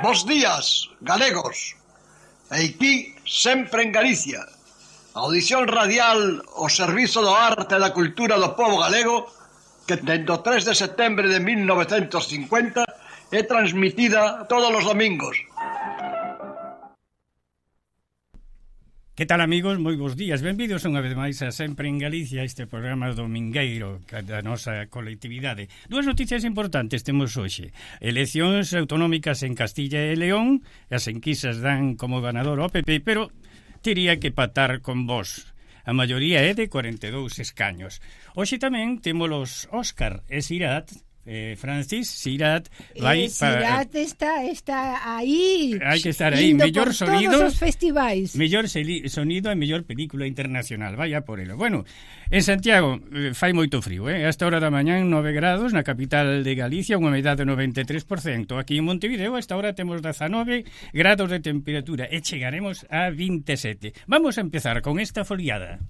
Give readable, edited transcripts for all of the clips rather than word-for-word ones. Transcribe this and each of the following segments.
Bos días, galegos. Aquí, sempre en Galicia. Audición radial ao servizo do arte e da cultura do povo galego que dende o 3 de setembro de 1950 é transmitida todos os domingos. Que tal, amigos? Moi bons días. Benvidos unha vez máis a Sempre en Galicia, este programa domingueiro da nosa colectividade. Dúas noticias importantes temos hoxe. Eleccións autonómicas en Castilla e León, as enquisas dan como ganador ao PP, pero tería que patar con vos. A maioría é de 42 escaños. Hoxe tamén temos os Óscar e Sirat. Francis, Sirat vai Sirat está aí. Hai que estar aí, mellor sonido, todos os festivais. Mellor sonido e mellor película internacional. Vaya por elo. Bueno, en Santiago fai moito frío, Hasta hora da mañán 9 grados na capital de Galicia, unha humedade de 93%. Aquí en Montevideo a esta hora temos 19 grados de temperatura e chegaremos a 27. Vamos a empezar con esta foliada.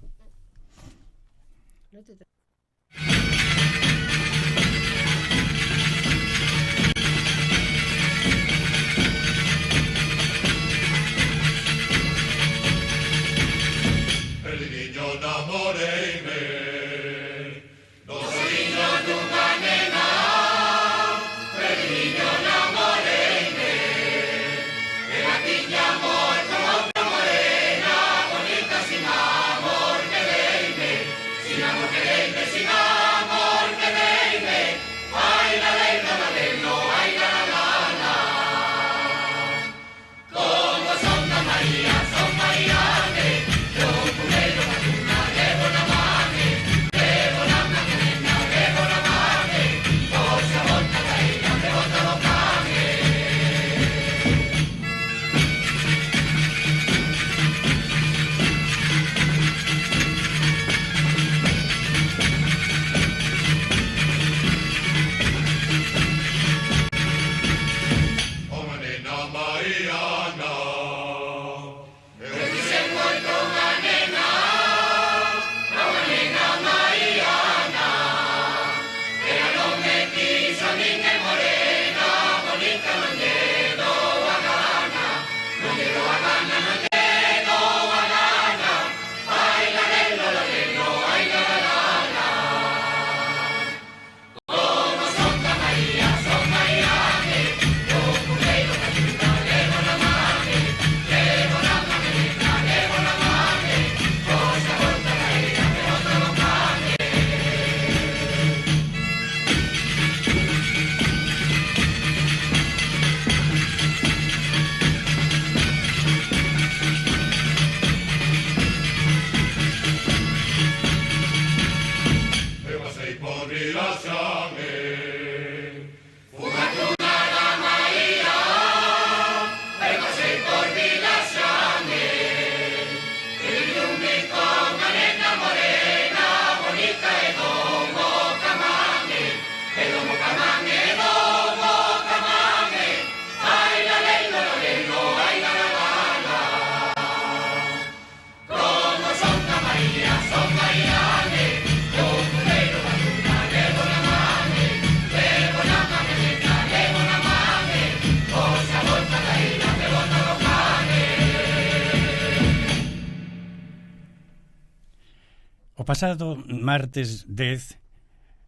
O pasado martes 10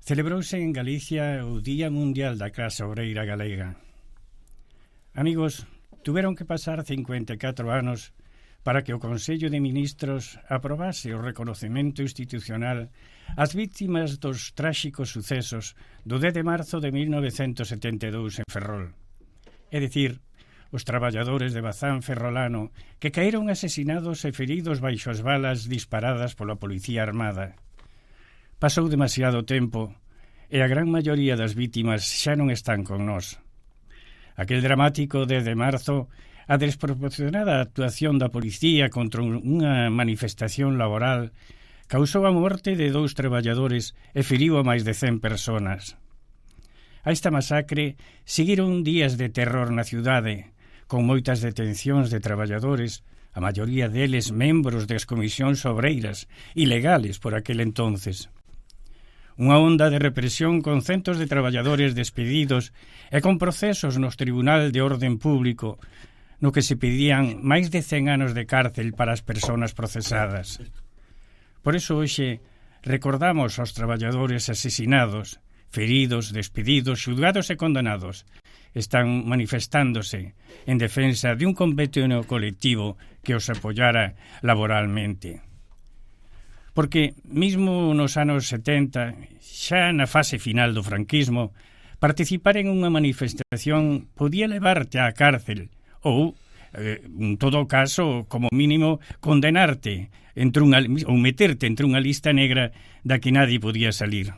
celebrouse en Galicia o Día Mundial da Clase Obreira Galega. Amigos, tuveron que pasar 54 anos para que o Consello de Ministros aprobase o reconocemento institucional ás vítimas dos tráxicos sucesos do 10 de marzo de 1972 en Ferrol. É dicir, os traballadores de Bazán Ferrolano que caeron asesinados e feridos baixo as balas disparadas pola Policía Armada. Pasou demasiado tempo e a gran maioría das vítimas xa non están con nós. Aquel dramático 10 de marzo, a desproporcionada actuación da policía contra unha manifestación laboral causou a morte de 2 traballadores e feriu a máis de 100 persoas. A esta masacre seguiron días de terror na cidade, con moitas detencións de traballadores, a maioría deles membros das comisións obreiras, ilegales por aquel entonces. Unha onda de represión con centos de traballadores despedidos e con procesos nos Tribunal de Orden Público no que se pedían máis de 100 anos de cárcel para as persoas procesadas. Por iso hoxe recordamos aos traballadores asesinados, feridos, despedidos, xulgados e condenados. Están manifestándose en defensa de un convenio colectivo que os apoyara laboralmente. Porque, mesmo nos anos 70, xa na fase final do franquismo, participar en unha manifestación podía levarte á cárcel ou, en todo caso, como mínimo, condenarte ou meterte entre unha lista negra da que nadie podía salir.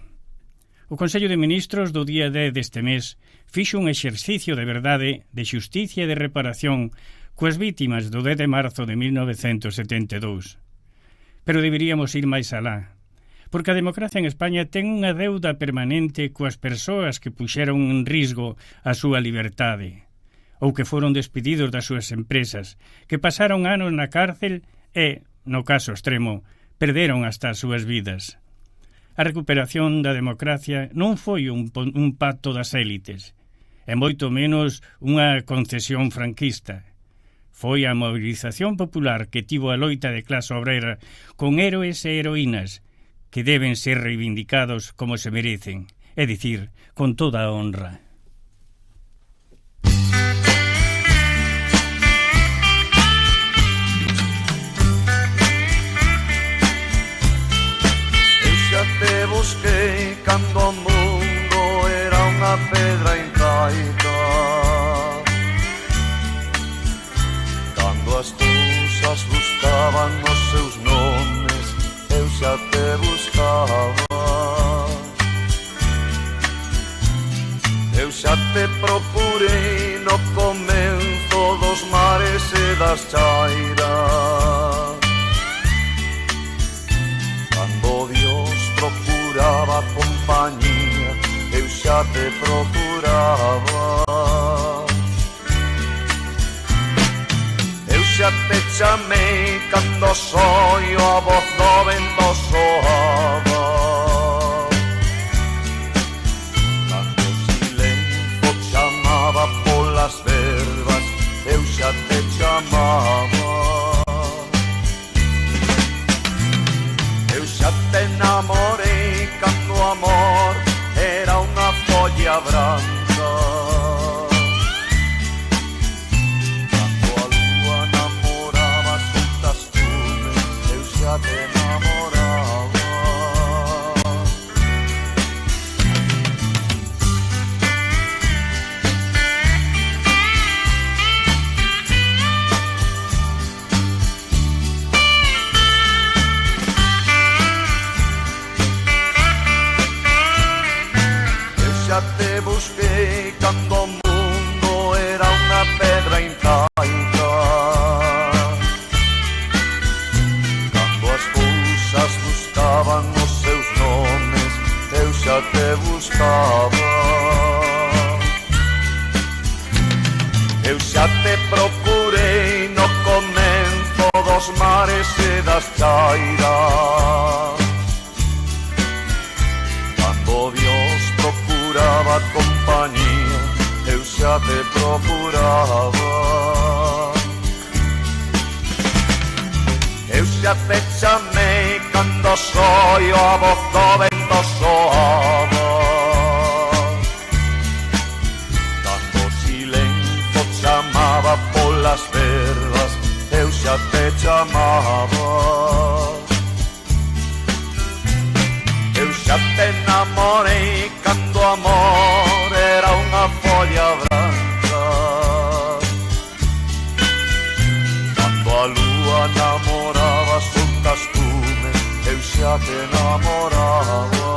O Consello de Ministros do día 10 deste mes fixo un exercicio de verdade, de xusticia e de reparación coas vítimas do 10 de marzo de 1972. Pero deberíamos ir máis alá, porque a democracia en España ten unha deuda permanente coas persoas que puxeron en risgo a súa liberdade, ou que foron despedidos das súas empresas, que pasaron anos na cárcel e, no caso extremo, perderon hasta as súas vidas. A recuperación da democracia non foi un pacto das élites, e moito menos unha concesión franquista. Foi a movilización popular que tivo a loita de clase obrera con héroes e heroínas que deben ser reivindicados como se merecen, é dicir, con toda a honra. Eu xa te busquei cando o mundo era unha pedra incaica, as cousas buscaban os seus nomes, eu xa te buscaba. Eu xa te procurei no comenzo dos mares e das chairas, cando Dios procuraba compañía, eu xa te procuraba. Xa te chamei cando soio a voz do vento soaba, cando o silencio chamaba polas verbas, eu xa te chamaba. Eu xa te enamorei cando o amor era unha folla branca, xa te enamoraba. Eu xa te busquei cando o mundo era unha pedra incaica, buscaban os seus nomes, eu xa te buscaba. Eu xa te procurei no comenzo dos mares e das chairas, cando Dios procuraba compañía, eu xa te procuraba. Eu xa te chamei cando soio a voz do vento soaba, cando o silencio chamaba polas verbas, eu xa te chamaba. Eu xa te enamorei cando o amor era unha folla branca, cando a lúa namoraba soltas cumes, eu xa te enamoraba.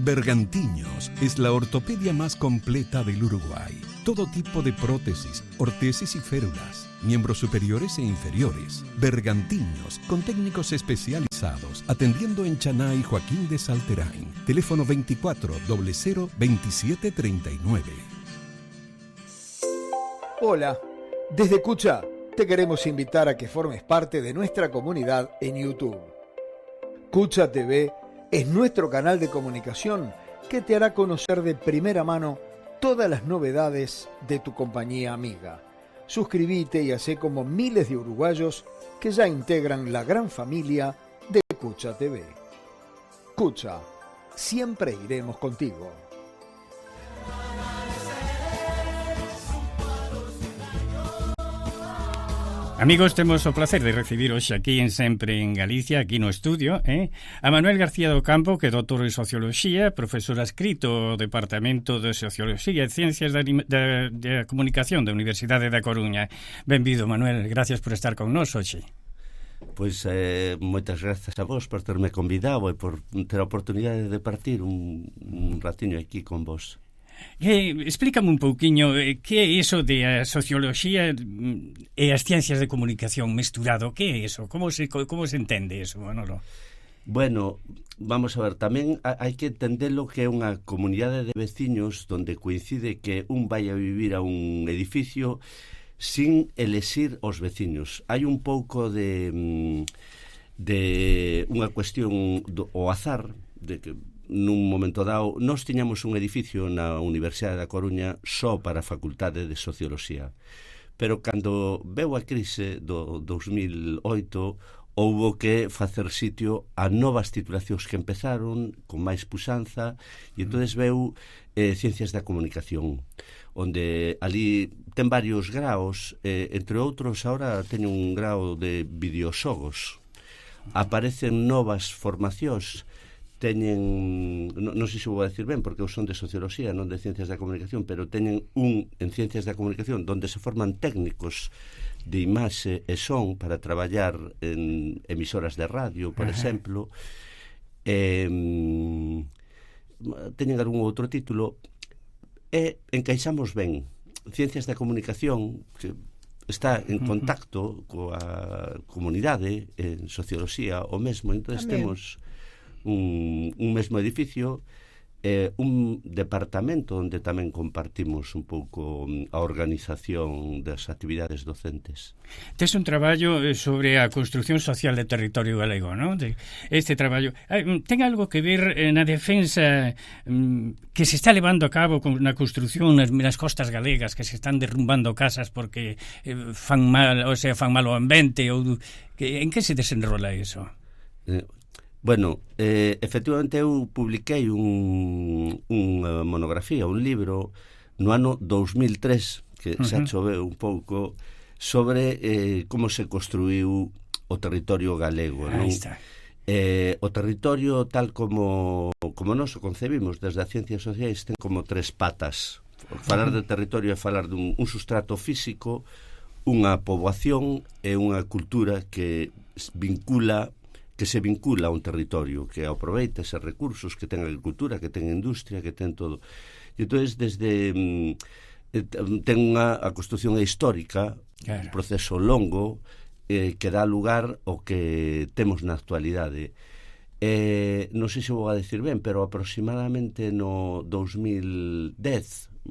Bergantiños es la ortopedia más completa del Uruguay. Todo tipo de prótesis, ortesis y férulas, miembros superiores e inferiores. Bergantiños, con técnicos especializados, atendiendo en Chaná y Joaquín de Salterain. Teléfono 24 00 27 39. Hola, desde Cucha te queremos invitar a que formes parte de nuestra comunidad en YouTube. Cucha TV es nuestro canal de comunicación que te hará conocer de primera mano todas las novedades de tu compañía amiga. Suscríbete y hacé como miles de uruguayos que ya integran la gran familia de Cucha TV. Cucha, siempre iremos contigo. Amigos, temos o placer de recibir hoxe aquí en Sempre en Galicia, aquí no estudio, a Manuel García do Campo, que é doutor en Socioloxía, profesor adscrito ao Departamento de Socioloxía e Ciencias da Comunicación da Universidade da Coruña. Benvido, Manuel, gracias por estar con nós hoxe. Pois moitas grazas a vos por terme convidado e por ter a oportunidade de partir un ratiño aquí con vos. Explícame un pouquiño que é iso de a socioloxía e as ciencias de comunicación mesturado. Que é iso? Como se entende iso, Manolo? Bueno, vamos a ver, tamén hai que entendelo que é unha comunidade de veciños donde coincide que un vai a vivir a un edificio sin elexir os veciños. Hai un pouco de unha cuestión ao azar, de que nun momento dado nós tiñamos un edificio na Universidade da Coruña só para a Facultade de Socioloxía, pero cando veu a crise do 2008 houbo que facer sitio a novas titulacións que empezaron con máis puxanza e entonces veu Ciencias da Comunicación, onde ali ten varios graos, entre outros agora teño un grao de videoxogos. Aparecen novas formacións, teñen, non sei se vou a decir ben porque eu son de Socioloxía, non de Ciencias da Comunicación, pero teñen un en Ciencias da Comunicación donde se forman técnicos de imaxe e son para traballar en emisoras de radio, por exemplo. Teñen algún outro título e encaixamos ben. Ciencias da Comunicación, que está en contacto coa comunidade en Socioloxía o mesmo, entón temos un mesmo edificio, un departamento onde tamén compartimos un pouco a organización das actividades docentes. Tes un traballo sobre a construción social do territorio galego, non? Este traballo ten algo que ver na defensa que se está levando a cabo na construción nas costas galegas, que se están derrumbando casas porque fan mal, fan mal o ambiente, ou en que se desenrola iso? Bueno, efectivamente eu publiquei unha monografía, un libro no ano 2003 que xa choveu un pouco sobre como se construiu o territorio galego, non? O territorio tal como nós o concebimos desde as ciencias sociais ten como tres patas. Falar de territorio é falar dun sustrato físico, unha poboación e unha cultura que se vincula a un territorio, que aproveita eses recursos, que ten agricultura, que ten industria, que ten todo. E entón, desde ten a construción histórica, un proceso longo, que dá lugar ao que temos na actualidade. Non sei se vou a decir ben, pero aproximadamente no 2010,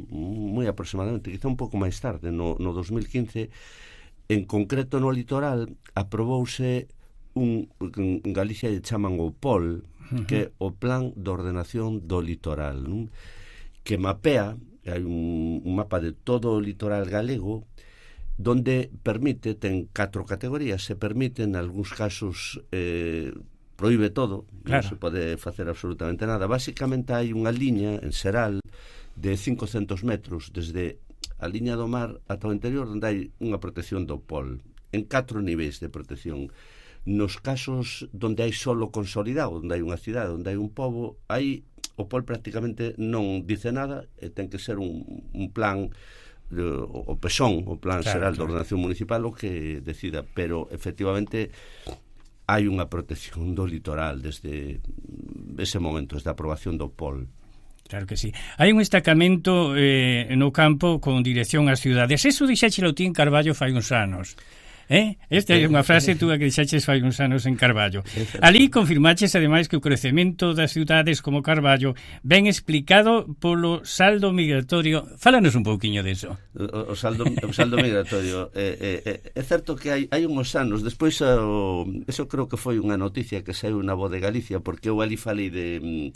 moi aproximadamente, quizá un pouco máis tarde, no 2015, en concreto no litoral, aprobouse en Galicia lle chaman o POL, que é o Plan de Ordenación do Litoral, non? Que mapea, hai un mapa de todo o litoral galego, donde permite, ten 4 categorías, se permite, en algúns casos proíbe todo, non se pode facer absolutamente nada. Básicamente hai unha liña en Seral de 500 metros desde a liña do mar ata o interior, onde hai unha protección do POL, en 4 niveis de protección. Nos casos donde hai solo consolidado, onde hai unha cidade, onde hai un pobo, aí o POL prácticamente non dice nada e ten que ser un plan, o PESON, o Plan Xeral de Ordenación Municipal, o que decida, pero efectivamente hai unha protección do litoral desde ese momento, da aprobación do POL. Claro que sí. Hai un destacamento no campo con dirección ás cidades. Eso dixéchelo ti en Carballo fai uns anos. Esta é unha frase túa que dixaches fai uns anos en Carballo. Ali confirmaches ademais que o crecemento das cidades como Carballo ven explicado polo saldo migratorio. Fálanos un pouquiño deso. O saldo migratorio. É certo que hai uns anos, despois eso creo que foi unha noticia que saiu na Voz de Galicia, porque eu ali falei de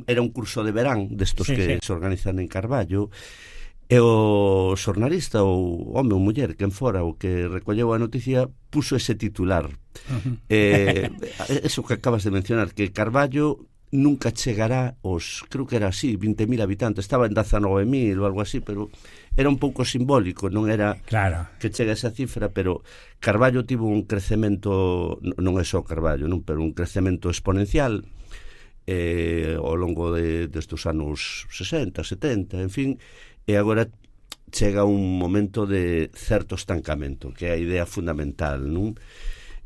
era un curso de verán destos que se organizan en Carballo. E o xornalista, o home ou muller, quen fora, o que recolleu a noticia, puso ese titular. Eso que acabas de mencionar, que Carballo nunca chegará aos, creo que era así, 20.000 habitantes, estaba en 19.000 ou algo así, pero era un pouco simbólico, non era que chega esa cifra, pero Carballo tivo un crecemento, non é só Carballo, non, pero un crecemento exponencial ao longo destes anos 60, 70, en fin. E agora chega un momento de certo estancamento, que é a idea fundamental, non?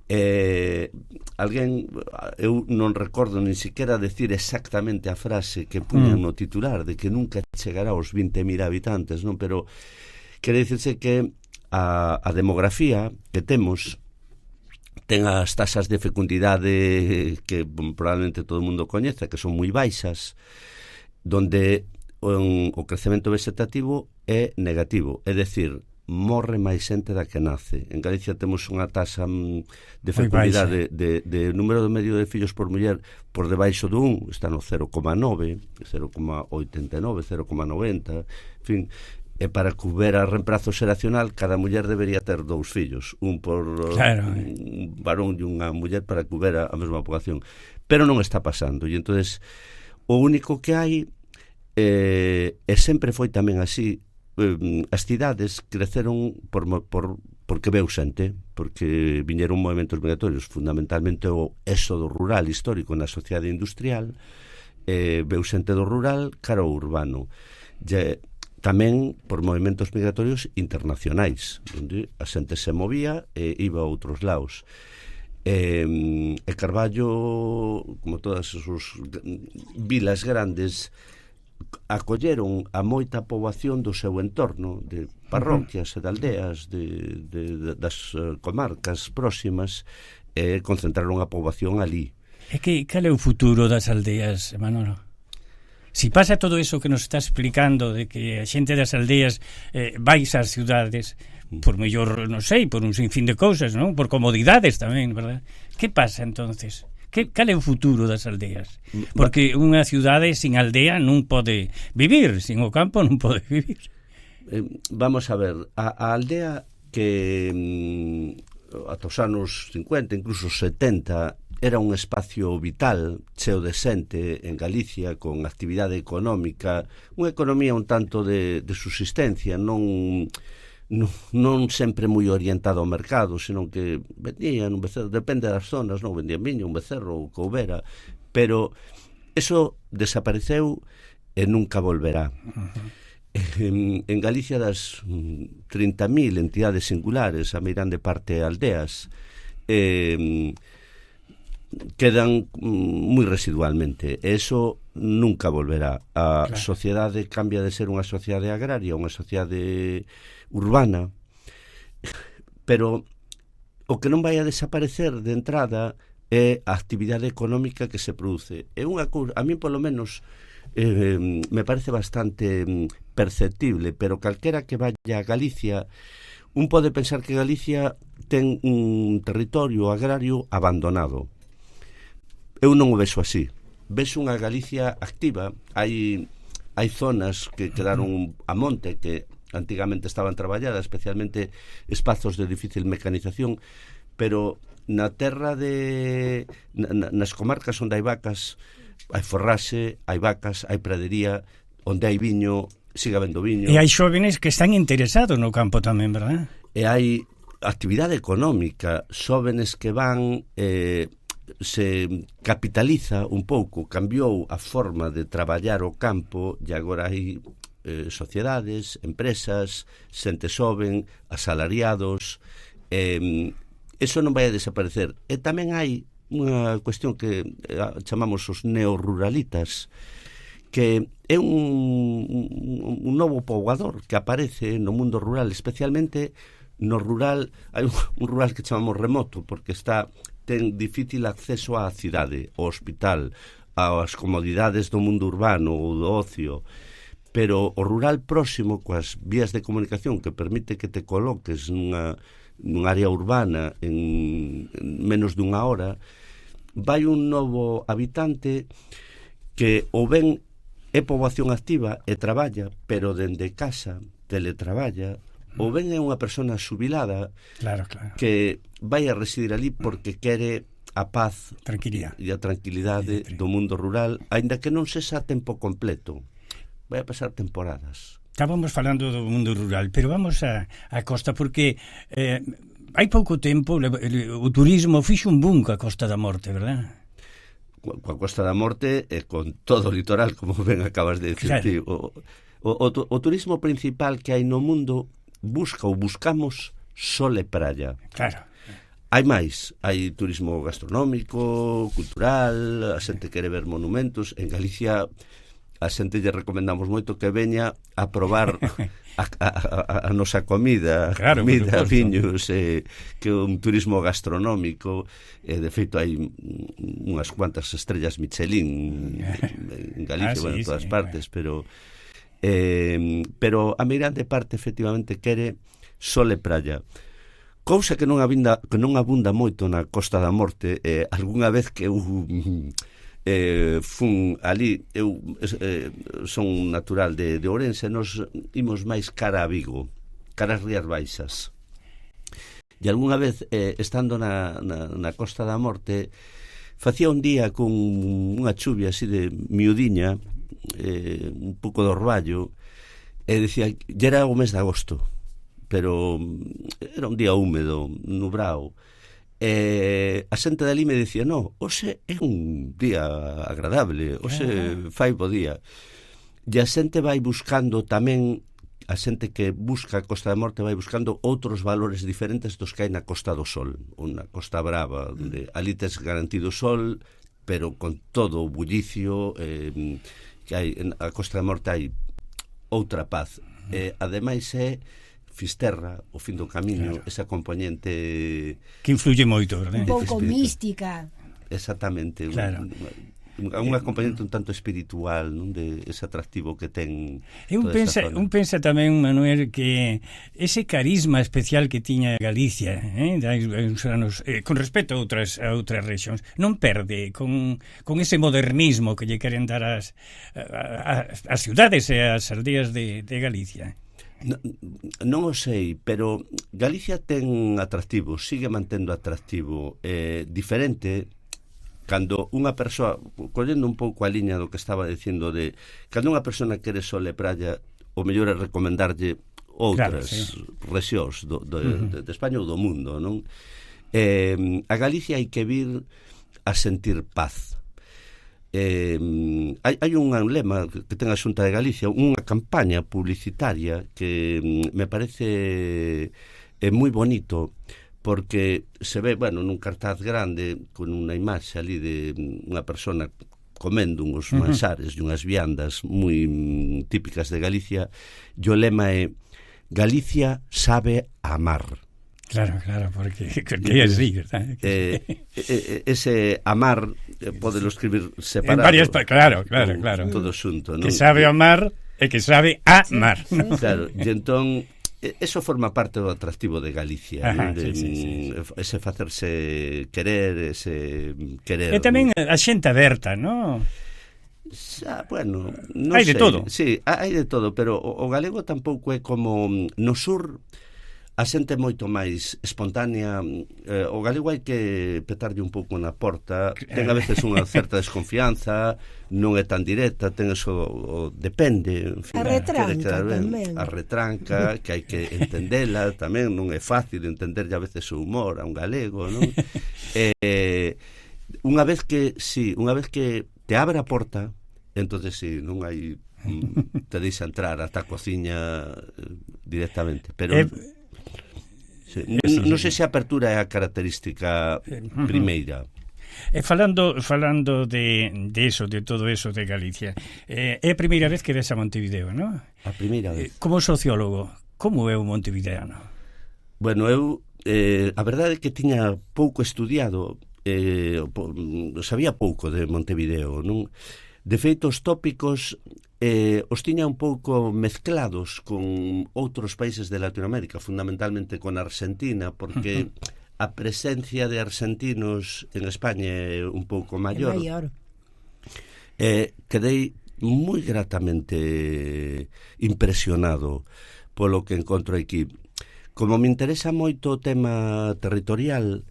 Eu non recordo nin siquiera decir exactamente a frase que puñan no titular de que nunca chegará aos 20.000 habitantes, non? Pero quere dicirse que a demografía que temos ten as tasas de fecundidade que probablemente todo o mundo coñece, que son moi baixas, donde o crecemento vegetativo é negativo, é dicir, morre máis xente da que nace. En Galicia temos unha taxa de fecundidade de número medio de fillos por muller por debaixo do 1, está no 0,9, 0,89, 0,90, en fin, e para que houbera reemplazo xeracional, cada muller debería ter 2 fillos, un por un varón e unha muller, para que houbera a mesma poboación. Pero non está pasando, e entonces o único que hai, e sempre foi tamén así, as cidades creceron porque veu xente, porque viñeron movimentos migratorios, fundamentalmente o éxodo rural histórico na sociedade industrial, veu xente do rural cara ao urbano, tamén por movimentos migratorios internacionais, onde a xente se movía e iba a outros lados. E Carballo, como todas as súas vilas grandes, acolleron a moita poboación do seu entorno, de parroquias e de aldeas das comarcas próximas, e concentraron a poboación ali. E cal é o futuro das aldeas, Manolo? Si pasa todo eso que nos está explicando, de que a xente das aldeas vais ás cidades, por mellor, non sei, por un sinfín de cousas, non? Por comodidades tamén, verdad? Que pasa entonces? Cal é o futuro das aldeas? Porque unha cidade sin aldea non pode vivir, sin o campo non pode vivir. Vamos a ver, a aldea que ata os anos 50, incluso 70, era un espacio vital, cheo de xente en Galicia, con actividade económica, unha economía un tanto de subsistencia, non sempre moi orientado ao mercado, senón que vendían un becerro, depende das zonas, non vendían viño, un becerro, o que houbera, pero eso desapareceu e nunca volverá. En Galicia, das 30.000 entidades singulares, a meirande parte aldeas, quedan moi residualmente, e eso nunca volverá. A sociedade cambia de ser unha sociedade agraria a unha sociedade urbana, pero o que non vai a desaparecer de entrada é a actividade económica que se produce. É unha cousa, a mí polo menos me parece bastante perceptible, pero calquera que vaya a Galicia, un pode pensar que Galicia ten un territorio agrario abandonado. Eu non o vexo así. Vexo unha Galicia activa. Hai zonas que quedaron a monte, que antigamente estaban traballadas, especialmente espazos de difícil mecanización, pero na terra nas comarcas onde hai vacas, hai forraxe, hai vacas, hai pradería, onde hai viño, siga habendo viño. E hai xóvenes que están interesados no campo tamén, verdad? E hai actividade económica, xóvenes que van, se capitaliza un pouco, cambiou a forma de traballar o campo, e agora hai sociedades, empresas, xente xoven, asalariados, eso non vai a desaparecer. E tamén hai unha cuestión que chamamos os neoruralitas, que é un novo poboador que aparece no mundo rural, especialmente no rural. Hai un rural que chamamos remoto, porque ten difícil acceso á cidade, ao hospital, ás comodidades do mundo urbano ou do ocio, pero o rural próximo, coas vías de comunicación que permite que te coloques nunha área urbana en menos dunha hora, vai un novo habitante que ou ben é poboación activa e traballa, pero dende casa teletraballa, ou ben é unha persona xubilada, claro, que vai a residir ali porque quere a paz e a tranquilidade do mundo rural, aínda que non sexa a tempo completo. Vai a pasar temporadas. Estábamos falando do mundo rural, pero vamos a costa, porque hai pouco tempo o turismo fixo un boom coa Costa da Morte, verdad? Coa Costa da Morte e con todo o litoral, como ben acabas de dicir ti. O turismo principal que hai no mundo buscamos sol e praia. Claro. Hai máis, hai turismo gastronómico, cultural, a xente quere ver monumentos. En Galicia a xente lle recomendamos moito que veña a probar a nosa comida, claro, comida, viños, que é un turismo gastronómico. De feito hai unhas cuantas estrellas Michelin en Galicia, en todas partes, pero a meirande parte efectivamente quere sol e praia, cousa que non abunda moito na Costa da Morte. Algunha vez que eu fun ali, eu son natural de Ourense, nos imos máis cara a Vigo, cara as Rías Baixas, e algunha vez estando na Costa da Morte, facía un día con unha chuvia así de miudiña, un pouco de orballo, e decía, ya era o mes de agosto, pero era un día húmedo, nubrao. A xente dali me dicía, no, hoxe é un día agradable, hoxe fai bo día. E a xente vai buscando tamén, a xente que busca a Costa da Morte vai buscando outros valores diferentes dos que hai na Costa do Sol, ou na Costa Brava, onde ali tes garantido sol, pero con todo o bullicio que hai. A Costa da Morte hai outra paz. Ademais é Fisterra, o fin do camiño, claro, esa componente que influye moito, verdad? Un pouco mística. Exactamente, claro. Unha componente un tanto espiritual, non, de ese atractivo que ten. Un pensa tamén, Manuel, que ese carisma especial que tiña Galicia, uns anos, con respecto a outras rexións, non perde con ese modernismo que lle queren dar as ciudades e as aldeas de Galicia. Non o sei, pero Galicia ten atractivo, sigue mantendo atractivo, diferente cando unha persoa, collendo un pouco a liña do que estaba dicindo, de cando unha persona quere sol e praia, o mellor é recomendarlle outras rexións de España ou do mundo, non? A Galicia hai que vir a sentir paz. Hai un lema que ten a Xunta de Galicia, unha campaña publicitaria que me parece moi bonito, porque se ve, nun cartaz grande con unha imaxe ali de unha persona comendo uns manxares e unhas viandas moi típicas de Galicia, e o lema é Galicia sabe amar. Claro, porque é así, ¿verdad? Ese amar podelo escribir separado. En varias, claro. Todo xunto, non? Que sabe amar e que sabe amar. Sí. Claro, e entón eso forma parte do atractivo de Galicia. Ajá, sí. Ese facerse querer, ese querer. E tamén a xente aberta, non? Bueno, non hai sei. De todo. Sí, hai de todo, pero o galego tampouco é como no sur. A xente moito máis espontánea. O galego hai que petarlle un pouco na porta. Ten a veces unha certa desconfianza, non é tan directa, ten eso, depende, en fin, a retranca tamén. A retranca, que hai que entendela tamén, non é fácil entenderlle a veces o humor a un galego, non? Unha vez que te abre a porta, entonces sí, non hai te deixa entrar ata a cociña directamente, pero sí. Non sei se a apertura é a característica primeira. Falando de eso, de todo eso de Galicia, é a primeira vez que ves a Montevideo, non? A primeira vez. Como sociólogo, como é o montevideano? Bueno, eu a verdade é que tiña pouco estudiado, sabía pouco de Montevideo, non? De feito, os tópicos os tiña un pouco mezclados con outros países de Latinoamérica, fundamentalmente con Argentina, porque a presencia de argentinos en España é un pouco maior. Quedei moi gratamente impresionado polo que encontro aquí. Como me interesa moito o tema territorial,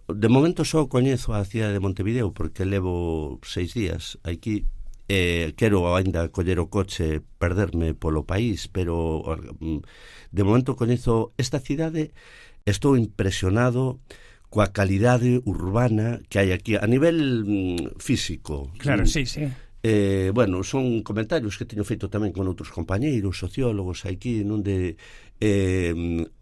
de momento só coñezo a cidade de Montevideo porque levo 6 días aquí. Quero ainda coller o coche, perderme polo país, pero de momento coñezo esta cidade. Estou impresionado coa calidade urbana que hai aquí a nivel físico. Claro, sí. Bueno, son comentarios que teño feito tamén con outros compañeiros sociólogos aquí, onde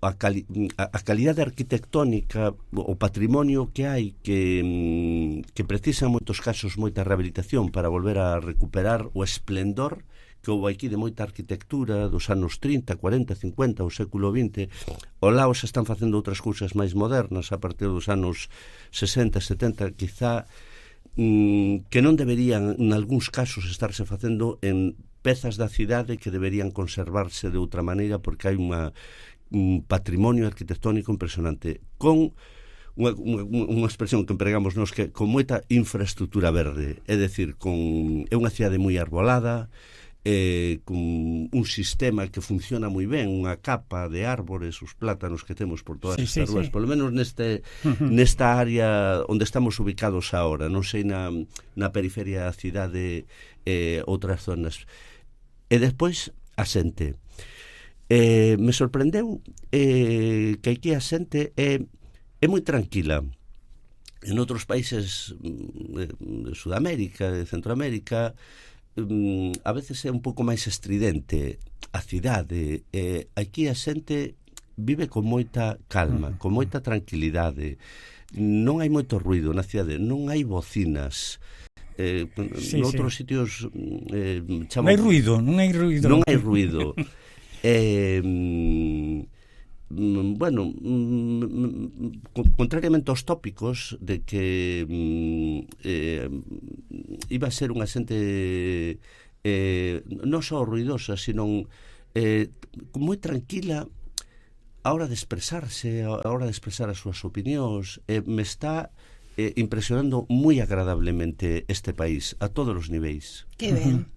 a calidade arquitectónica, o patrimonio que hai que precisa en moitos casos moita rehabilitación para volver a recuperar o esplendor que houve aquí de moita arquitectura dos anos 30, 40, 50, o século XX. Ao lado se están facendo outras cousas máis modernas a partir dos anos 60, 70, quizá que non deberían en algúns casos estarse facendo en pezas da cidade que deberían conservarse de outra maneira, porque hai un patrimonio arquitectónico impresionante con unha expresión que empregamos nos que con moita infraestructura verde, é dicir, é unha cidade moi arbolada, con un sistema que funciona moi ben, unha capa de árbores, os plátanos que temos por todas estas ruas, polo menos nesta área onde estamos ubicados agora, non sei na periferia da cidade, outras zonas. E despois a xente. Me sorprendeu que aquí a xente é moi tranquila. En outros países de Sudamérica, de Centroamérica, a veces é un pouco máis estridente a cidade. Aquí a xente vive con moita calma, con moita tranquilidade. Non hai moito ruido na cidade, non hai bocinas. Noutros sitios non hai ruido. Non hai ruido. Bueno, contrariamente aos tópicos de que iba a ser unha xente non só ruidosa, sino moi tranquila a hora de expresarse, a hora de expresar as súas opinións. Me está impresionando moi agradablemente este país a todos os niveis. Que ben.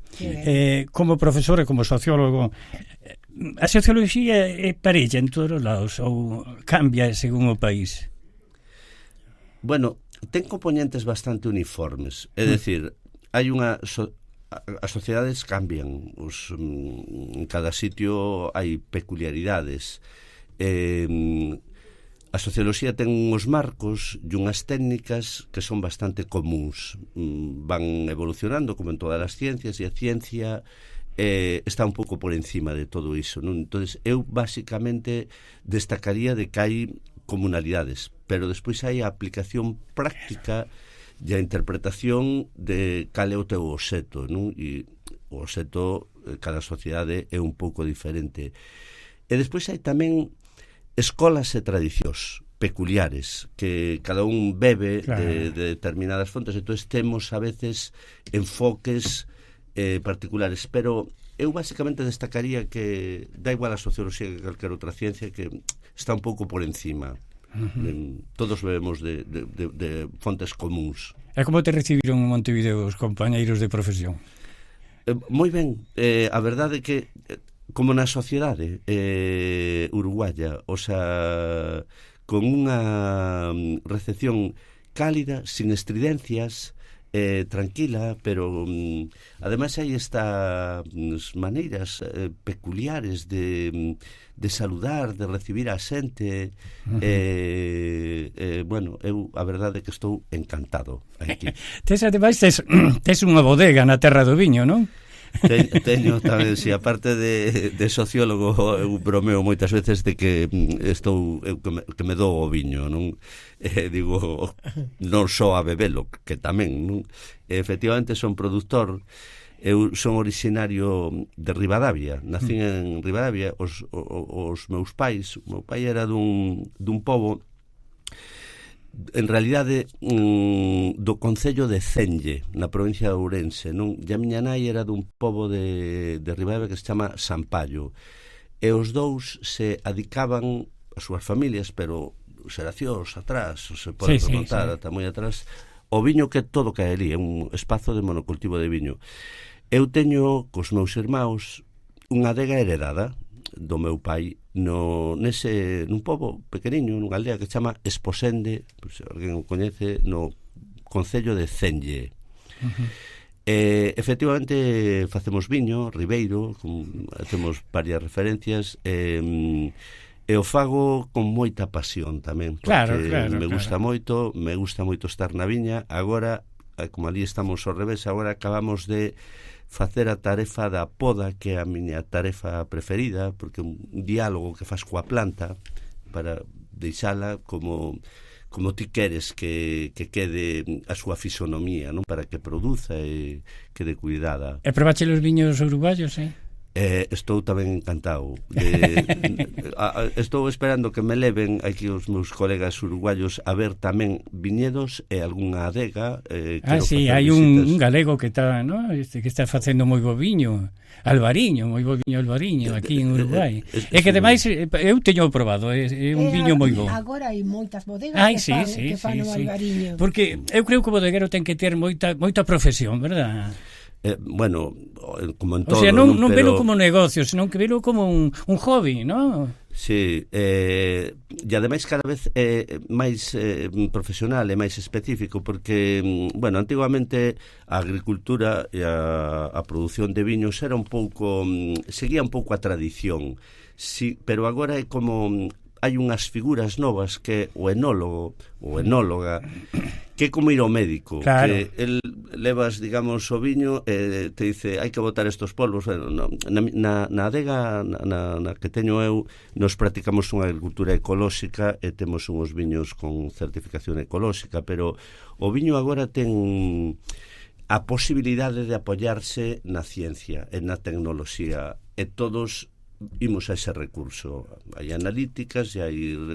Como profesor e como sociólogo, a socioloxía é parella en todos os lados ou cambia según o país? Bueno, ten componentes bastante uniformes, é dicir, hai as sociedades cambian, en cada sitio hai peculiaridades. A socioloxía ten uns marcos e unhas técnicas que son bastante comuns, van evolucionando como en todas as ciencias, e a ciencia está un pouco por encima de todo iso, non? Entonces, eu basicamente destacaría de que hai comunalidades, pero despois hai a aplicación práctica e a interpretación de cal é o teu obxecto, non? E o obxecto, cada sociedade é un pouco diferente. E despois hai tamén escolas e tradicións peculiares que cada un bebe de determinadas fontes, entón temos a veces enfoques particulares, pero eu basicamente destacaría que dá igual a socioloxía que calquera outra ciencia, que está un pouco por encima. Todos bebemos de fontes comuns. E como te recibiron en Montevideo os compañeiros de profesión? Moi ben, a verdade é que como na sociedade uruguaya, o sea, con unha recepción cálida, sin estridencias, tranquila, pero ademais hai estas maneiras peculiares de saludar, de recibir a xente. Bueno, eu a verdade é que estou encantado aquí. Ademais tes unha bodega na Terra do Viño, non? Teño tamén, si aparte de sociólogo, eu bromeo moitas veces de que estou que me dou o viño, non? Digo, non só a bebelo, que tamén, non? Efectivamente son produtor. Eu son originario de Ribadavia, nacín en Ribadavia. Os meus pais, o meu pai era dun pobo, en realidade, do concello de Cenlle, na provincia de Ourense, non? E a miña nai era dun pobo de Ribadavia que se chama Sampaio, e os dous se adicaban as súas familias, pero xeracións atrás, se pode remontar ata moi atrás, o viño, que todo cae ali, é un espazo de monocultivo de viño. Eu teño cos meus irmãos unha adega heredada do meu pai nun pobo pequeniño, nunha aldea que se chama Esposende, se alguén o coñece, no concello de Cenlle. Efectivamente facemos viño, ribeiro, temos varias referencias, e o fago con moita pasión tamén, porque me gusta moito estar na viña. Agora, como ali estamos ao revés, agora acabamos de facer a tarefa da poda, que é a miña tarefa preferida, porque un diálogo que faz coa planta para deixala como ti queres que quede a súa fisonomía, non? Para que produza e quede cuidada. E probache os viños uruguayos, Estou tamén encantado. Estou esperando que me leven aquí os meus colegas uruguayos a ver tamén viñedos e algunha adega. Hai un galego que está, ¿no? Que está facendo moi bo viño, Alvariño, moi bo viño Alvariño aquí en Uruguai. E que ademais eu teño probado, é un viño moi bo. Agora hai moitas bodegas que fan o Alvariño. Porque eu creo que o bodeguero ten que ter moita profesión, verdad? Bueno, como en todo. O sea, non velo como negocio, senón que velo como un hobby, non? Sí, e ademais cada vez é máis profesional e máis específico, porque, bueno, antigamente a agricultura e a produción de viños era un pouco, seguía un pouco a tradición, sí, pero agora é como hai unhas figuras novas, que o enólogo ou enóloga, que é como ir ao médico, que el levas, digamos, o viño e te dice, hai que botar estos polvos. Na adega na que teño eu, nos practicamos unha agricultura ecolóxica e temos uns viños con certificación ecolóxica, pero o viño agora ten a posibilidade de apoiarse na ciencia e na tecnoloxía, e todos imos a ese recurso. Hai analíticas e hai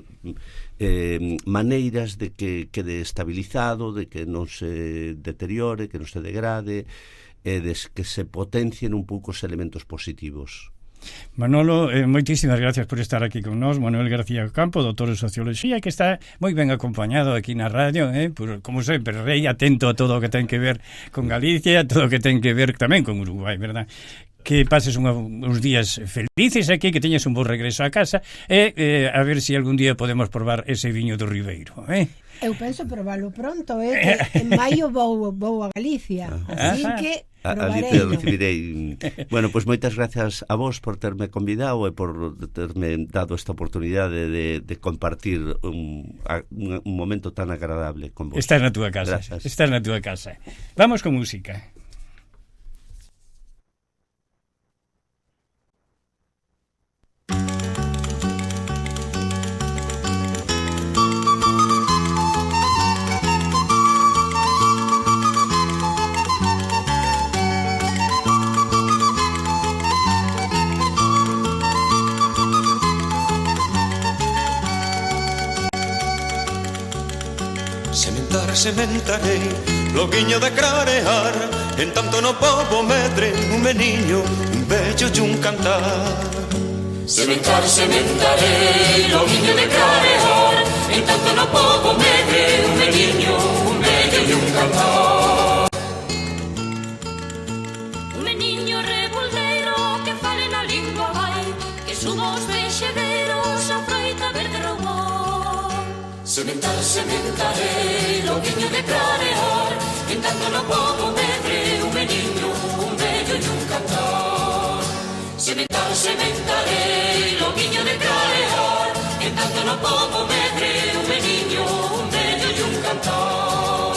maneiras de que quede estabilizado, de que non se deteriore, que non se degrade, e de que se potencien un pouco os elementos positivos. Manolo, moitísimas gracias por estar aquí con nós. Manuel García Campo, doutor en Socioloxía, que está moi ben acompañado aquí na radio, como sempre, rei atento a todo o que ten que ver con Galicia, todo o que ten que ver tamén con Uruguai, verdad? Que pases uns días felices aquí, que teñas un bo regreso a casa, e a ver se algún día podemos probar ese viño do Ribeiro, Eu penso probarlo pronto, que en maio vou a Galicia, así que ali te recibirei. Bueno, pois moitas gracias a vos por terme convidado e por terme dado esta oportunidade de compartir un momento tan agradable con vos. Estás na túa casa. Gracias. Estás na túa casa. Vamos con música. Sementarei, loguiño de clarear, en tanto no pobo medre un meniño, un bello e un cantar. Sementarei, loguiño de clarear, en tanto no pobo medre un meniño, un bello e un cantar. Un meniño revoldeiro que fale na lingua vai, que suba os vexedeiros a froita verde roubou. Sementarei, loguiño de clarear, en tanto no pobo medre un meniño, un bello e un cantar. Sementarei, loguiño de clarear, en tanto no pobo medre un meniño, un bello e un cantar.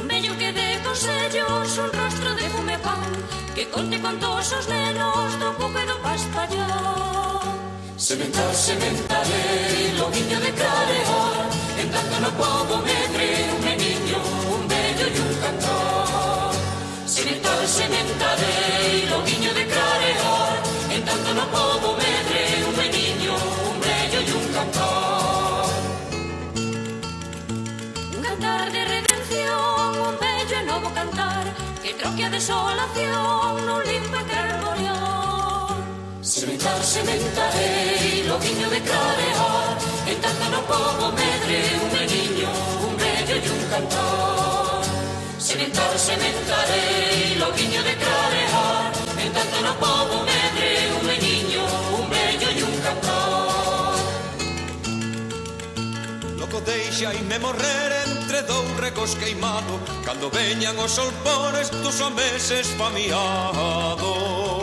Un bello que de nos sellos un rostro de fume pan que conte con todos os nenos do buque do Paspallón. Sementarei, loguiño de clarear, en tanto no pobo medre un meniño, un bello e un cantor. Sementarei, loguiño de clarear, en tanto no pobo medre un meniño, un bello e un cantor. Un cantar de redención, un bello e novo cantar, que troque a desolación nun limpo e carborión. Sementarei, loguiño de clarear, en tanto no pobo medre un meniño, un bello e un cantor. Sementarei, loguiño de clarear, en tanto no pobo medre un meniño, un bello e un cantor. Loco deixaime morrer entre dous regos queimado, cando veñan os solpores dos homes esfamiados.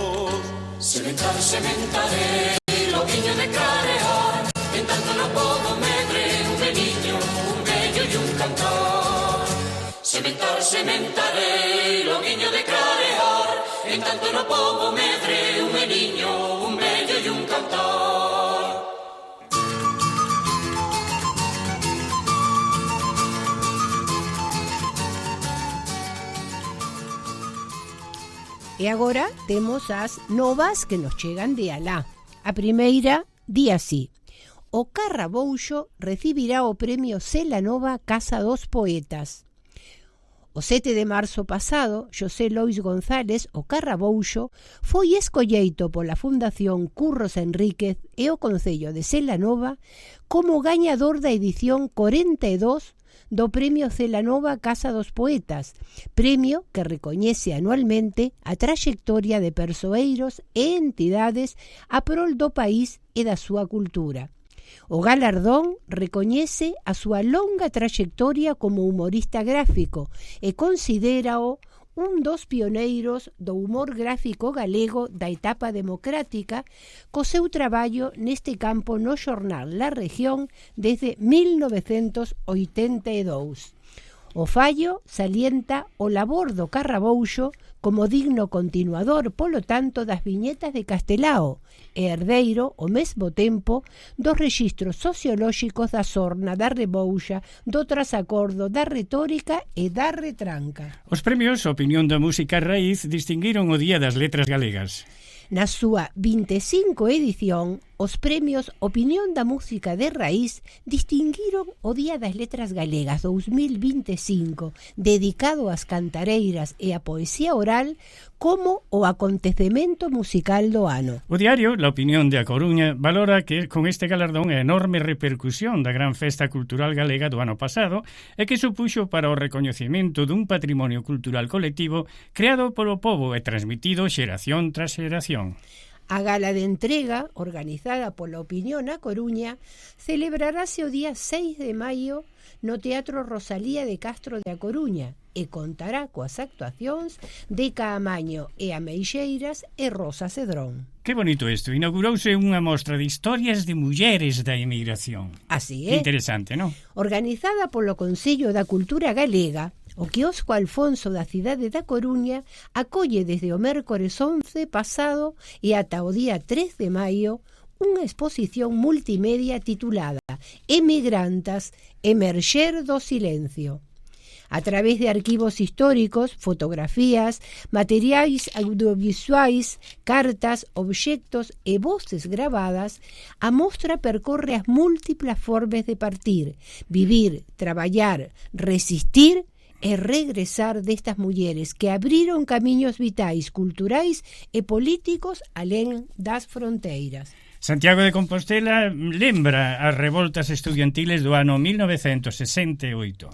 Sementarei, loguiño de clarear, en tanto no pobo medre un meniño, un bello e un cantor. Sementarei, loguiño de clarear, en tanto no pobo medre un meniño, un bello e un cantor. E agora temos as novas que nos chegan de alá. A primeira di así: o Carrabouxo recibirá o premio Celanova Casa dos Poetas. O 7 de marzo pasado, Xosé Lois González, o Carrabouxo, foi escolleito pola Fundación Curros Enríquez e o Concello de Celanova como gañador da edición 42 do Premio Celanova Casa dos Poetas, premio que recoñece anualmente a traxectoria de persoeiros e entidades a prol do país e da súa cultura. O galardón recoñece a súa longa traxectoria como humorista gráfico e considérao un dos pioneiros do humor gráfico galego da etapa democrática, co seu traballo neste campo no xornal La Región desde 1982. O fallo salienta o labor do Carrabouxo como digno continuador, polo tanto, das viñetas de Castelao e herdeiro, ao mesmo tempo, dos rexistros sociolóxicos da sorna, da rebouxa, do trasacordo, da retórica e da retranca. Os premios Opinión da Música Raíz distinguiron o Día das Letras Galegas. Na súa 25 edición, os premios Opinión da Música de Raíz distinguiron o Día das Letras Galegas 2025, dedicado ás cantareiras e á poesía oral, como o acontecemento musical do ano. O diario La Opinión de A Coruña valora que con este galardón a enorme repercusión da gran festa cultural galega do ano pasado e que supuxo para o recoñecemento dun patrimonio cultural colectivo creado polo pobo e transmitido xeración tras xeración. A gala de entrega, organizada pola Opinión A Coruña, celebrarase o día 6 de maio no Teatro Rosalía de Castro de A Coruña e contará coas actuacións de Caamaño e Ameixeiras e Rosa Cedrón. Que bonito isto, inaugurouse unha mostra de historias de mulleres da emigración. Así é. Interesante, non? Organizada polo Consello da Cultura Galega, o quiosco Alfonso da cidade da Coruña acolle desde o mércores 11 pasado e ata o día 3 de maio unha exposición multimedia titulada Emigrantas, emerxer do silencio. A través de arquivos históricos, fotografías, materiais audiovisuais, cartas, obxectos e voces gravadas, a mostra percorre as múltiplas formas de partir, vivir, traballar, resistir e regresar destas mulleres que abriron camiños vitais, culturais e políticos alén das fronteiras. Santiago de Compostela lembra as revoltas estudiantiles do ano 1968.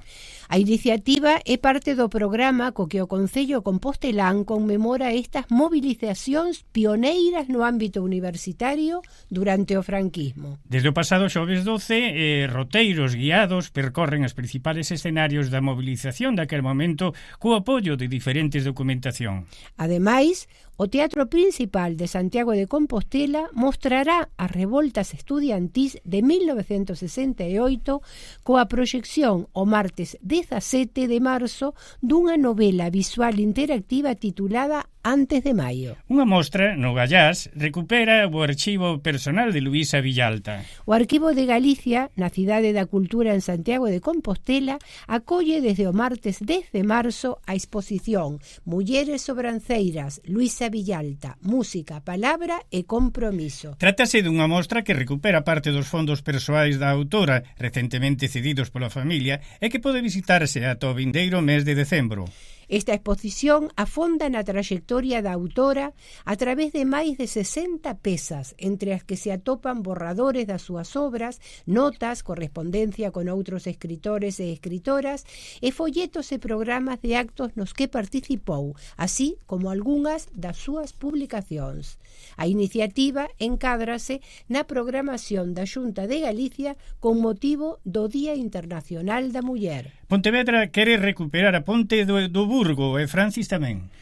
A iniciativa é parte do programa co que o Concello Compostelán conmemora estas movilizacións pioneiras no ámbito universitario durante o franquismo. Desde o pasado xoves 12, roteiros guiados percorren os principales escenarios da movilización daquel momento co apoio de diferentes documentación. Ademais, o Teatro Principal de Santiago de Compostela mostrará as revoltas estudiantís de 1968 coa proxección o martes de 17 de marzo dunha novela visual interactiva titulada Antes de Maio. Unha mostra no Gallás recupera o archivo personal de Luisa Villalta. O Arquivo de Galicia, na Cidade da Cultura en Santiago de Compostela, acolle desde o martes 10 de marzo a exposición Mulleres Sobranceiras, Luisa Villalta, Música, Palabra e Compromiso. Trátase dunha mostra que recupera parte dos fondos persoais da autora, recentemente cedidos pola familia, e que pode visitarse ata o vindeiro mes de decembro. Esta exposición afonda na traxectoria da autora a través de máis de 60 pezas, entre as que se atopan borradores das súas obras, notas, correspondencia con outros escritores e escritoras, e folletos e programas de actos nos que participou, así como algunhas das súas publicacións. A iniciativa encádrase na programación da Xunta de Galicia con motivo do Día Internacional da Muller. Pontevedra quere recuperar a Ponte do Burgo e Francis tamén.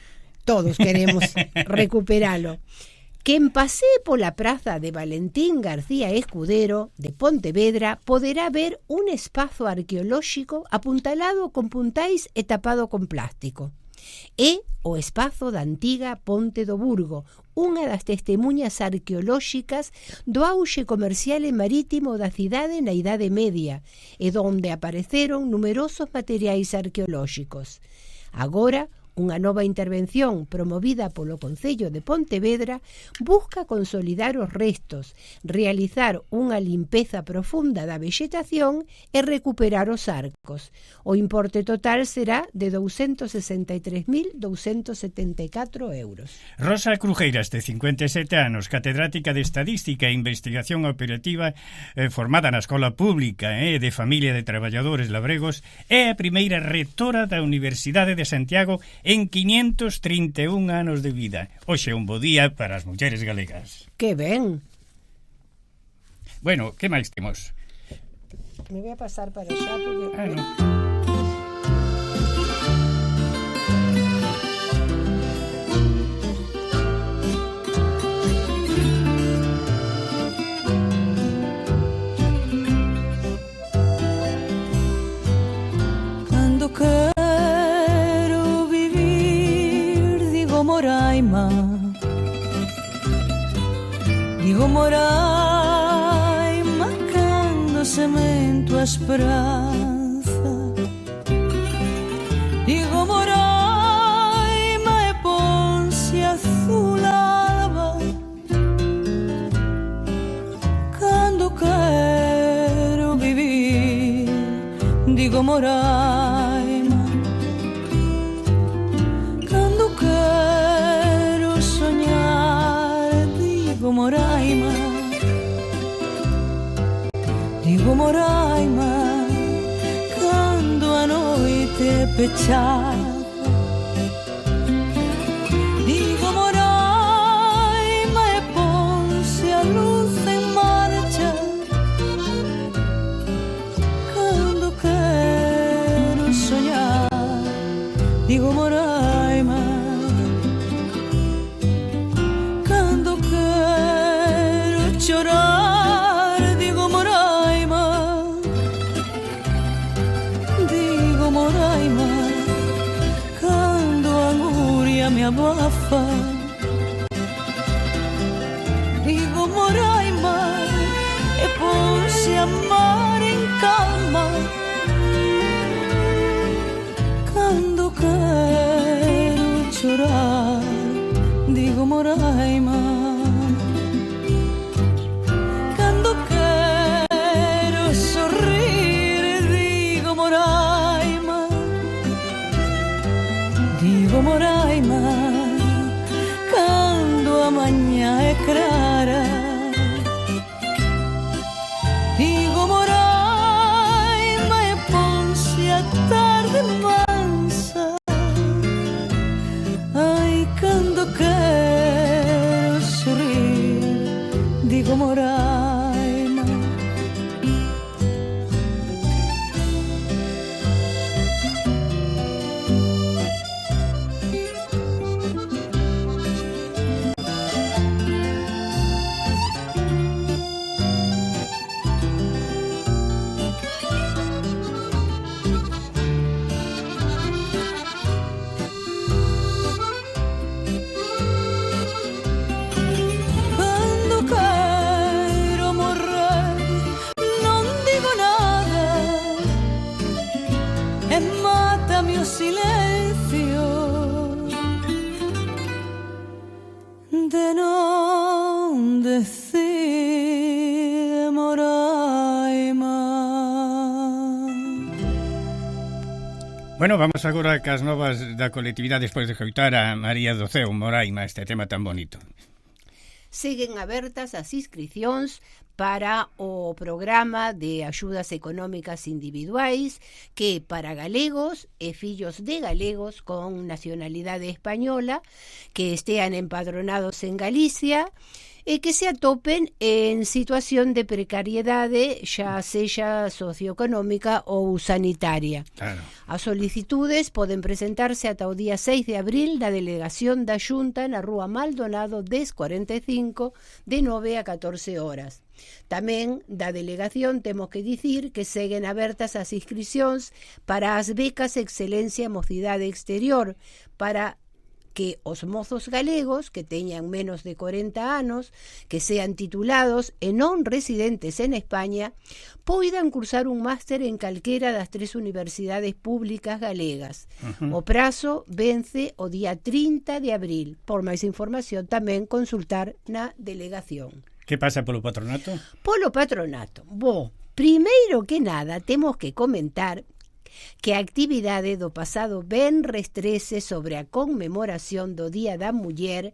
Todos queremos recuperalo. Quen pasee pola praza de Valentín García Escudero de Pontevedra poderá ver un espazo arqueolóxico apuntalado con puntais e tapado con plástico. É o espazo da antiga Ponte do Burgo, unha das testemunhas arqueolóxicas do auxe comercial e marítimo da cidade na Idade Media e donde apareceron numerosos materiais arqueolóxicos. Agora, unha nova intervención promovida polo Concello de Pontevedra busca consolidar os restos, realizar unha limpeza profunda da vexetación e recuperar os arcos. O importe total será de 263.274 euros. Rosa Crujeiras, de 57 anos, catedrática de Estadística e Investigación Operativa, formada na Escola Pública de Familia de Traballadores Labregos, é a primeira rectora da Universidade de Santiago en 531 anos de vida. Hoxe é un bo día para as mulleres galegas. Que ben! Bueno, que máis temos? Me voy a pasar para allá porque... Ah, no. Cuando quero vivir digo Moraima, digo Moraima cando semento a esperanza, digo Moraima e ponse azul alba cando quero vivir digo Moraima, cando quero soñar digo Moraima, digo Moraima, cando a noite é pechada, digo Moraima e ponse a luz en marcha, cando quero soñar digo Moraima, cando quero chorar digo Moraima, digo Moraima, cando a angúria me abafa, digo Moraima e ponse a mar en calma, cando quero chorar digo Moraima, cando quero sorrir digo Moraima, digo Moraima, cando a mañá é clara, digo Moraima e ponse a tarde mansa, ai cando quero sorrir digo Moraima. de non decir Moraima. Bueno, vamos agora cas novas da colectividade despois de escoitar a María do Ceo Moraima, este tema tan bonito. Seguen abertas as inscricións para o programa de axudas económicas individuais que para galegos e fillos de galegos con nacionalidade española que estean empadronados en Galicia e que se atopen en situación de precariedade, xa sexa socioeconómica ou sanitaria. Claro. As solicitudes poden presentarse ata o día 6 de abril na delegación da Xunta na Rúa Maldonado 1045 de 9 a 14 horas. Tamén da delegación temos que dicir que seguen abertas as inscricións para as becas Excelencia Mocidade Exterior para que os mozos galegos que teñan menos de 40 anos, que sean titulados e non residentes en España, poidan cursar un máster en calquera das 3 universidades públicas galegas. O prazo vence o día 30 de abril. Por máis información tamén consultar na delegación. Que pasa polo patronato? Polo patronato. Primeiro que nada temos que comentar que a actividade do pasado venres 13 sobre a conmemoración do Día da Muller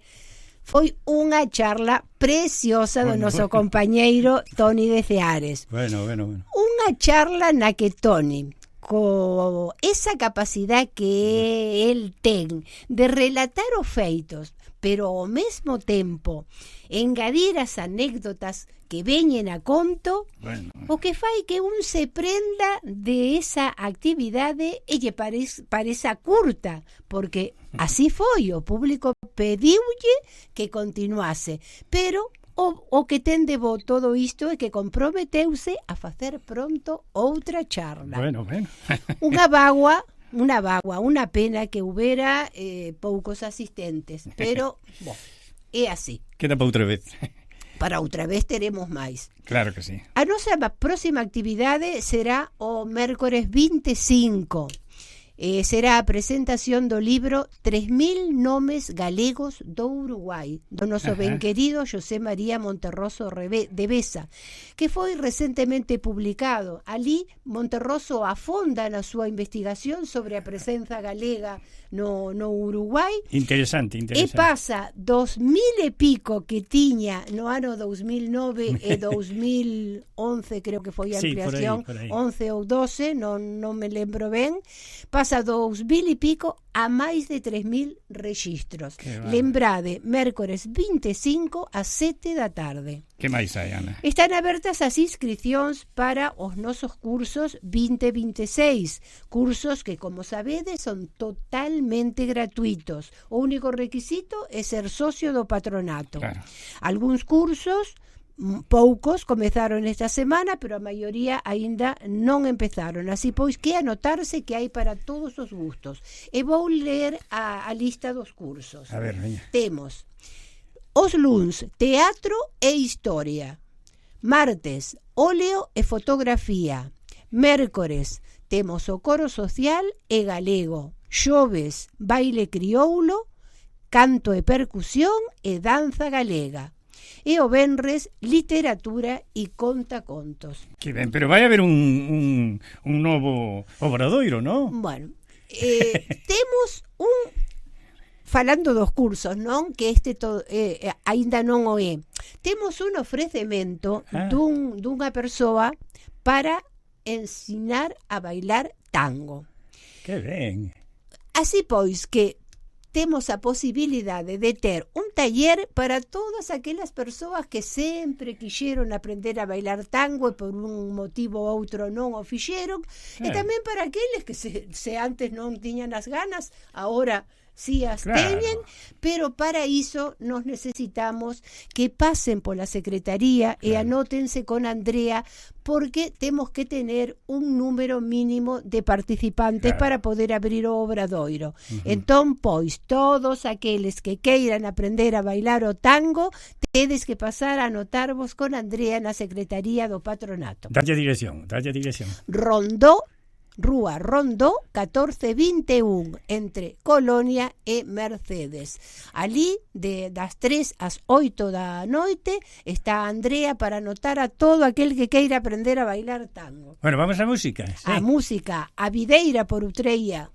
foi unha charla preciosa do noso compañeiro Toni de Ceares. Bueno. Unha charla na que Toni, co esa capacidade que el ten de relatar os feitos, pero ao mesmo tempo engadir as anécdotas que veñen a conto, o que fai que un se prenda de esa actividade e lle pareza curta, porque así foi, o público pediulle que continuase, pero o que ten de bo todo isto é que comprometeuse a facer pronto outra charla. Bueno. Unha pena que houbera poucos asistentes, pero é así. Queda para outra vez. Para outra vez teremos máis. Claro que sí. A nosa próxima actividade será o mércores 25. Será a presentación do libro 3000 nomes galegos do Uruguai, do noso ben querido José María Monterroso de Besa, que foi recentemente publicado. Ali, Monterroso afonda na súa investigación sobre a presenza galega no Uruguai. Interesante. E pasa 2000 e pico que tiña no ano 2009 e 2011, creo que foi a ampliación, por aí. 11 ou 12, non me lembro ben, pasa 2000 e pico a máis de 3000 rexistros. Lembrade, mércores 25 a 7 da tarde. Que máis hai, Ana? Están abertas as inscricións para os nosos cursos 2026, cursos que, como sabedes, son totalmente gratuitos. O único requisito é ser socio do patronato. Claro. Algúns cursos, poucos, comezaron esta semana, pero a maioría aínda non empezaron. Así pois que anotarse que hai para todos os gustos. E vou ler a lista dos cursos. A ver, veña. Temos os luns, teatro e historia. Martes, óleo e fotografía. Mércores, temos o coro social e galego. Xoves, baile crioulo, canto e percusión e danza galega. E o venres, literatura e contacontos. Que ben, pero vai haber un novo obradoiro, non? Bueno, temos falando dos cursos, non? Que aínda non o é. Temos un ofrecemento dunha persoa para ensinar a bailar tango. Que ben. Así pois que temos a posibilidade de ter un taller para todas aquelas persoas que sempre quixeron aprender a bailar tango e por un motivo ou outro non o fixeron, e tamén para aqueles que se antes non tiñan as ganas, agora si as teñen, pero para iso nos necesitamos que pasen pola secretaría e anótense con Andrea, porque temos que tener un número mínimo de participantes para poder abrir o obradoiro. Entón, pois, todos aqueles que queiran aprender a bailar o tango, tedes que pasar a anotarvos con Andrea na secretaría do patronato. Dalle dirección. Rondó Rúa Rondó 1421, entre Colonia e Mercedes. Ali, das 3 ás 8 da noite, está Andrea para anotar a todo aquel que queira aprender a bailar tango. Bueno, vamos a música. Sí. A música, a videira por Utreia.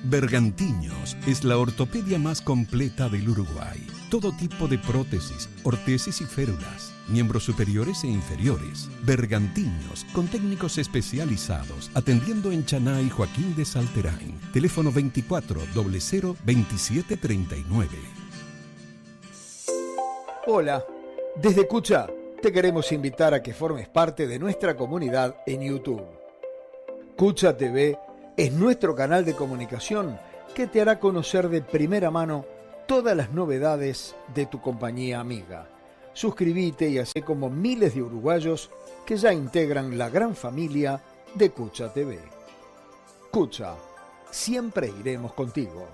Bergantiños es la ortopedia más completa del Uruguay. Todo tipo de prótesis, ortesis y férulas, miembros superiores e inferiores. Bergantiños, con técnicos especializados, atendiendo en Chaná y Joaquín de Salterain. Teléfono 24 00 27 39. Hola, desde Cucha te queremos invitar a que formes parte de nuestra comunidad en YouTube. Cucha TV es nuestro canal de comunicación que te hará conocer de primera mano todas las novedades de tu compañía amiga. Suscríbete y hacé como miles de uruguayos que ya integran la gran familia de Cucha TV. Cucha, siempre iremos contigo.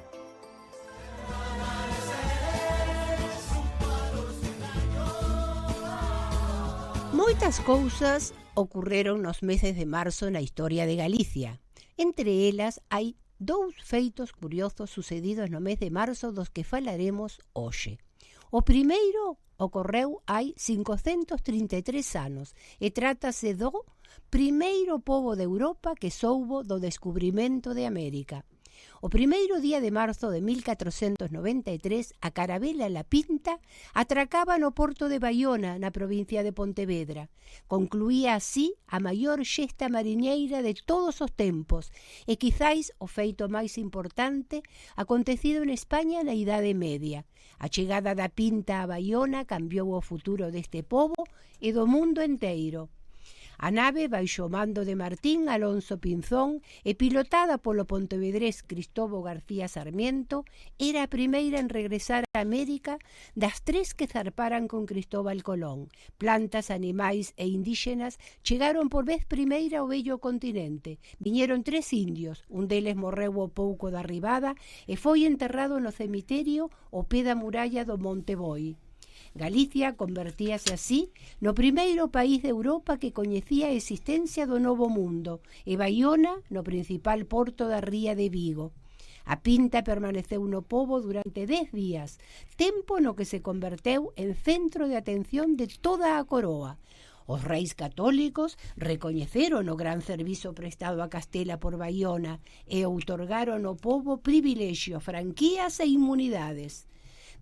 Moitas cousas ocorreron nos meses de marzo na historia de Galicia. Entre elas hai dous feitos curiosos sucedidos no mes de marzo dos que falaremos hoxe. O primeiro ocorreu hai 533 anos e trátase do primeiro pobo de Europa que soubo do descubrimento de América. O primeiro día de marzo de 1493, a carabela La Pinta atracaba no porto de Baiona, na provincia de Pontevedra. Concluía así a maior xesta mariñeira de todos os tempos e quizáis o feito máis importante acontecido en España na Idade Media. A chegada da Pinta a Baiona cambiou o futuro deste pobo e do mundo enteiro. A nave, baixo o mando de Martín Alonso Pinzón e pilotada polo pontevedrés Cristóbal García Sarmiento, era a primeira en regresar a América das 3 que zarparan con Cristóbal Colón. Plantas, animais e indígenas chegaron por vez primeira ao vello continente. Viñeron 3 indios, un deles morreu ao pouco da arribada e foi enterrado no cemiterio ao pé da muralla do Monte Boi. Galicia convertíase así no primeiro país de Europa que coñecía a existencia do Novo Mundo e Baiona no principal porto da ría de Vigo. A Pinta permaneceu no pobo durante 10 días, tempo no que se converteu en centro de atención de toda a coroa. Os reis católicos recoñeceron o gran servizo prestado a Castela por Baiona e outorgaron ao pobo privilexio, franquías e inmunidades.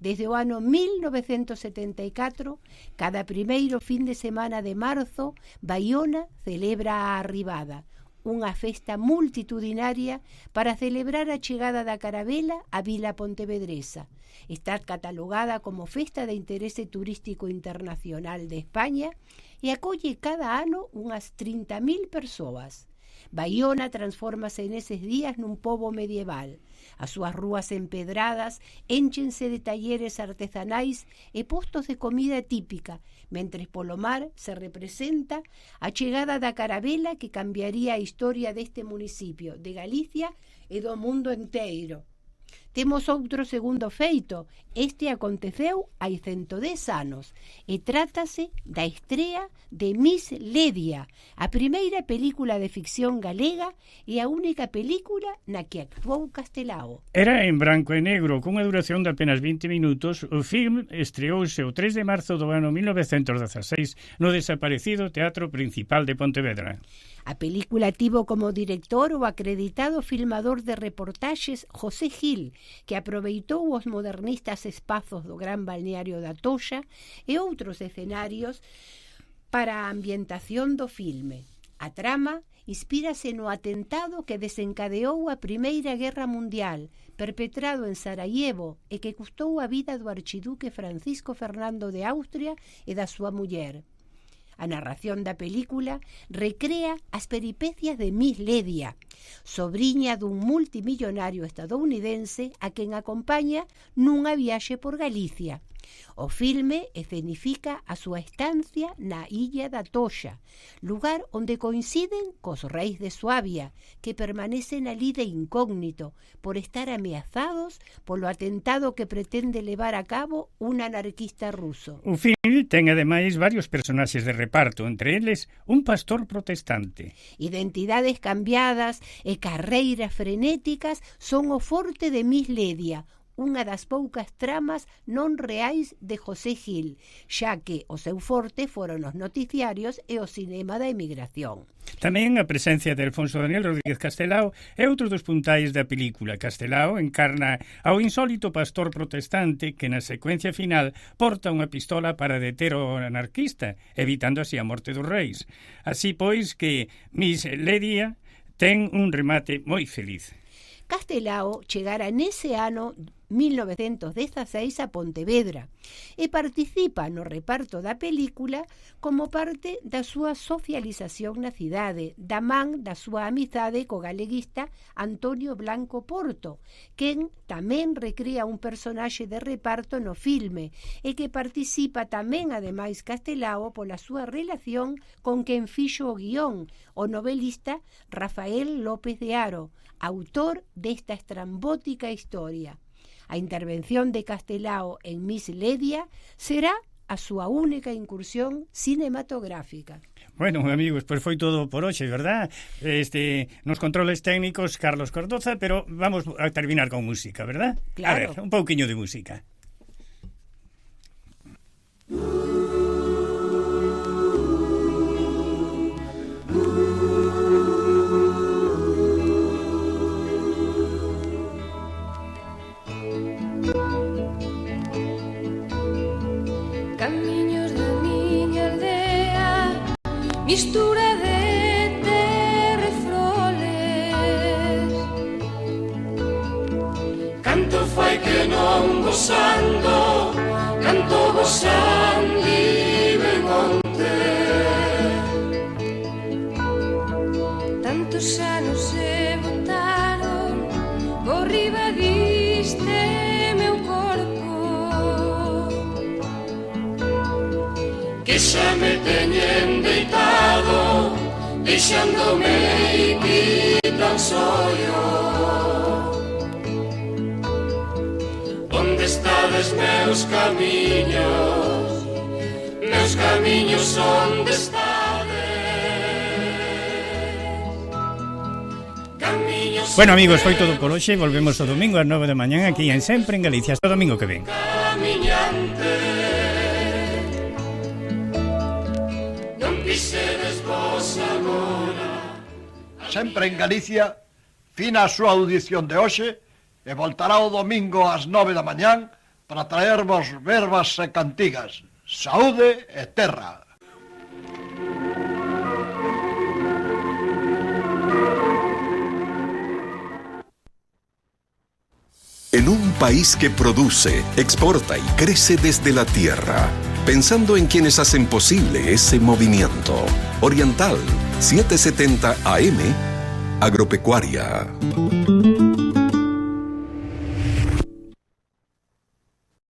Desde o ano 1974, cada primeiro fin de semana de marzo, Baiona celebra a Arribada, unha festa multitudinaria para celebrar a chegada da carabela á vila pontevedresa. Está catalogada como Festa de Interese Turístico Internacional de España e acolle cada ano unhas 30.000 persoas. Baiona transfórmase neses días nun pobo medieval. As súas rúas empedradas énchense de talleres artesanais e postos de comida típica, mentres polo mar se representa a chegada da carabela que cambiaría a historia deste municipio, de Galicia e do mundo enteiro. Temos outro segundo feito. Este aconteceu hai 110 anos e trátase da estrea de Miss Ledia, a primeira película de ficción galega e a única película na que actuou Castelao. Era en branco e negro, cunha duración de apenas 20 minutos. O film estreouse o 3 de marzo do ano 1916 no desaparecido Teatro Principal de Pontevedra. A película tivo como director o acreditado filmador de reportaxes José Gil, que aproveitou os modernistas espazos do gran balneario da Toxa e outros escenarios para a ambientación do filme. A trama inspírase no atentado que desencadeou a Primeira Guerra Mundial, perpetrado en Sarajevo e que custou a vida do archiduque Francisco Fernando de Austria e da súa muller. A narración da película recrea as peripecias de Miss Ledia, sobriña dun multimillonario estadounidense a quen acompaña nunha viaxe por Galicia. O filme escenifica a súa estancia na illa da Toxa, lugar onde coinciden cos reis de Suabia, que permanecen ali de incógnito por estar ameazados polo atentado que pretende levar a cabo un anarquista ruso. O film ten ademais varios personaxes de reparto, entre eles un pastor protestante. Identidades cambiadas e carreiras frenéticas son o forte de Miss Ledia, unha das poucas tramas non reais de José Gil, xa que o seu forte foron os noticiarios e o cinema da emigración. Tamén a presencia de Alfonso Daniel Rodríguez Castelao é outro dos puntais da película. Castelao encarna ao insólito pastor protestante que na secuencia final porta unha pistola para deter o anarquista, evitando así a morte dos reis. Así pois que Miss Ledia ten un remate moi feliz. Castelao chegara nese ano 1916 a Pontevedra e participa no reparto da película como parte da súa socialización na cidade, da man da súa amizade co galeguista Antonio Blanco Porto, quen tamén recrea un personaxe de reparto no filme e que participa tamén, ademais, Castelao pola súa relación con quen fixo o guión, o novelista Rafael López de Haro, autor desta estrambótica historia. A intervención de Castelao en Miss Ledia será a súa única incursión cinematográfica. Bueno, amigos, pues foi todo por hoxe, verdad? Nos controles técnicos Carlos Cardoza, pero vamos a terminar con música, verdad? Claro. A ver, un pouquiño de música. mistura de terra e flores. Canto fai que non gozando, canto gozando vive monte. Tantos anos se botaron por riba diste meu corpo, Que xa me teñen deitado, deixándome aquí tan soio. Onde estades meus camiños, onde estades? Camiños. Bueno, amigos, foi todo por hoxe. Volvemos o domingo ás 9 da mañán aquí en Sempre en Galicia. Hasta o domingo que ven. Camiñante, non pisedes vos agora. Sempre en Galicia, fina a súa audición de hoxe e voltará o domingo ás 9 da mañán para traervos verbas e cantigas. Saúde e terra. En un país que produce, exporta y crece desde la tierra, pensando en quienes hacen posible ese movimiento. Oriental 770 AM, Agropecuaria.